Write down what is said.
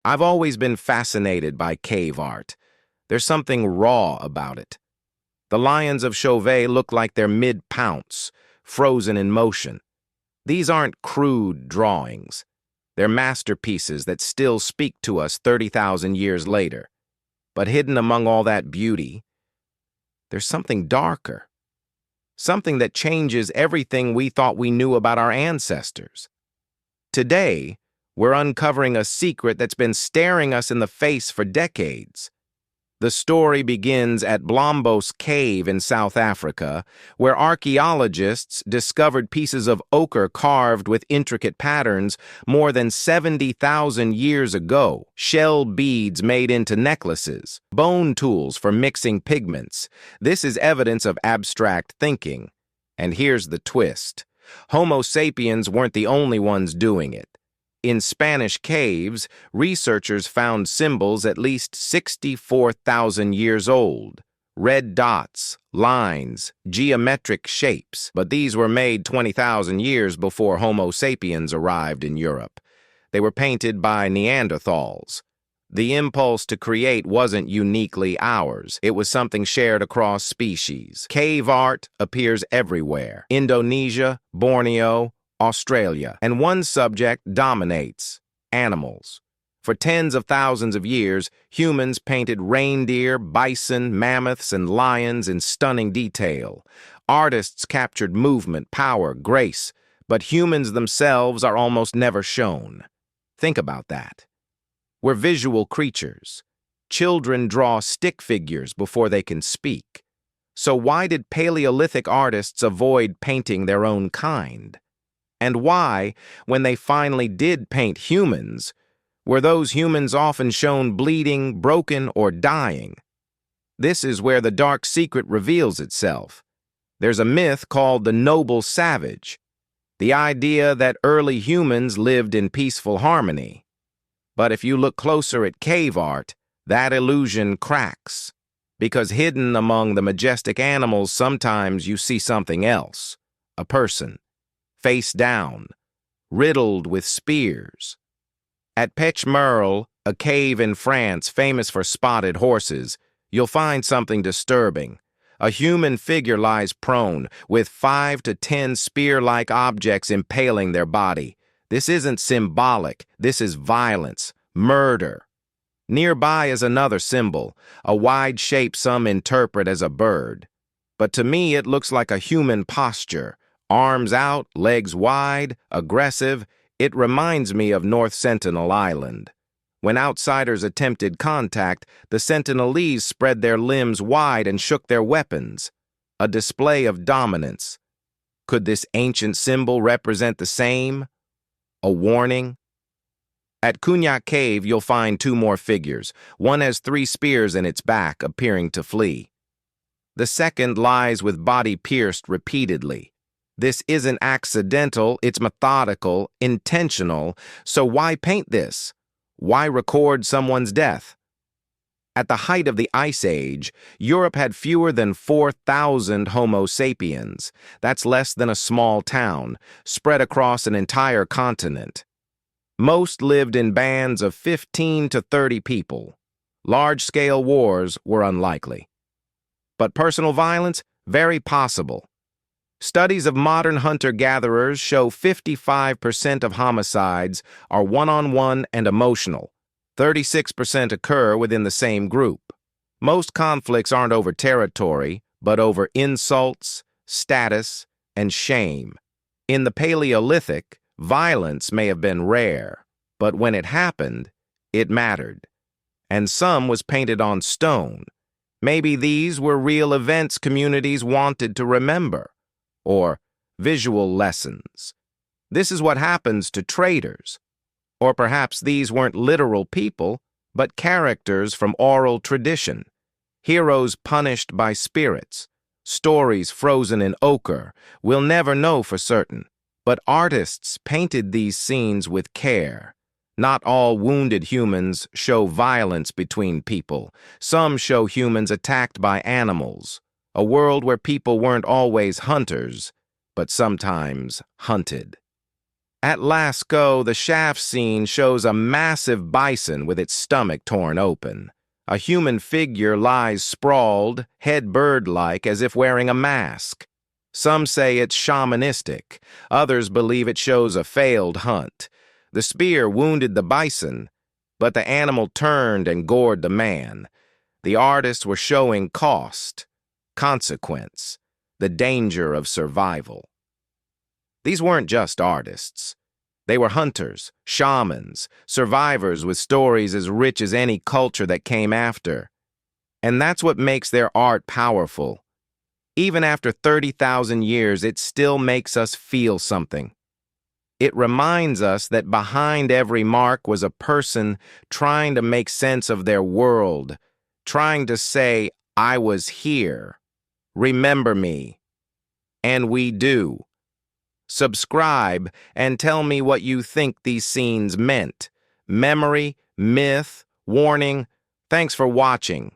I've always been fascinated by cave art. There's something raw about it. The lions of Chauvet look like they're mid-pounce, frozen in motion. These aren't crude drawings. They're masterpieces that still speak to us 30,000 years later. But hidden among all that beauty, there's something darker. Something that changes everything we thought we knew about our ancestors. Today, we're uncovering a secret that's been staring us in the face for decades. The story begins at Blombos Cave in South Africa, where archaeologists discovered pieces of ochre carved with intricate patterns more than 70,000 years ago, shell beads made into necklaces, bone tools for mixing pigments. This is evidence of abstract thinking. And here's the twist. Homo sapiens weren't the only ones doing it. In Spanish caves, researchers found symbols at least 64,000 years old. Red dots, lines, geometric shapes, but these were made 20,000 years before Homo sapiens arrived in Europe. They were painted by Neanderthals. The impulse to create wasn't uniquely ours. It was something shared across species. Cave art appears everywhere. Indonesia, Borneo, Australia, and one subject dominates: animals. For tens of thousands of years, humans painted reindeer, bison, mammoths, and lions in stunning detail. Artists captured movement, power, grace, but humans themselves are almost never shown. Think about that. We're visual creatures. Children draw stick figures before they can speak. So why did Paleolithic artists avoid painting their own kind? And why, when they finally did paint humans, were those humans often shown bleeding, broken, or dying? This is where the dark secret reveals itself. There's a myth called the noble savage, the idea that early humans lived in peaceful harmony. But if you look closer at cave art, that illusion cracks, because hidden among the majestic animals sometimes you see something else, a person, face down, riddled with spears. At Pechmerle, a cave in France famous for spotted horses, you'll find something disturbing. A human figure lies prone, with 5 to 10 spear-like objects impaling their body. This isn't symbolic, this is violence, murder. Nearby is another symbol, a wide shape some interpret as a bird. But to me it looks like a human posture. Arms out, legs wide, aggressive. It reminds me of North Sentinel Island. When outsiders attempted contact, the Sentinelese spread their limbs wide and shook their weapons. A display of dominance. Could this ancient symbol represent the same? A warning? At Cunyac Cave, you'll find 2 more figures. One has 3 spears in its back, appearing to flee. The second lies with body pierced repeatedly. This isn't accidental, it's methodical, intentional, so why paint this? Why record someone's death? At the height of the Ice Age, Europe had fewer than 4,000 Homo sapiens. That's less than a small town, spread across an entire continent. Most lived in bands of 15 to 30 people. Large-scale wars were unlikely. But personal violence? Very possible. Studies of modern hunter-gatherers show 55% of homicides are one-on-one and emotional. 36% occur within the same group. Most conflicts aren't over territory, but over insults, status, and shame. In the Paleolithic, violence may have been rare, but when it happened, it mattered. And some was painted on stone. Maybe these were real events communities wanted to remember. Or visual lessons. This is what happens to traitors. Or perhaps these weren't literal people, but characters from oral tradition. Heroes punished by spirits. Stories frozen in ochre. We'll never know for certain. But artists painted these scenes with care. Not all wounded humans show violence between people. Some show humans attacked by animals. A world where people weren't always hunters, but sometimes hunted. At Lascaux, the shaft scene shows a massive bison with its stomach torn open. A human figure lies sprawled, head bird-like, as if wearing a mask. Some say it's shamanistic. Others believe it shows a failed hunt. The spear wounded the bison, but the animal turned and gored the man. The artists were showing cost, consequence, the danger of survival. These weren't just artists. They were hunters, shamans, survivors with stories as rich as any culture that came after. And that's what makes their art powerful. Even after 30,000 years, it still makes us feel something. It reminds us that behind every mark was a person trying to make sense of their world, trying to say, I was here. Remember me. And we do. Subscribe and tell me what you think these scenes meant. Memory, myth, warning. Thanks for watching.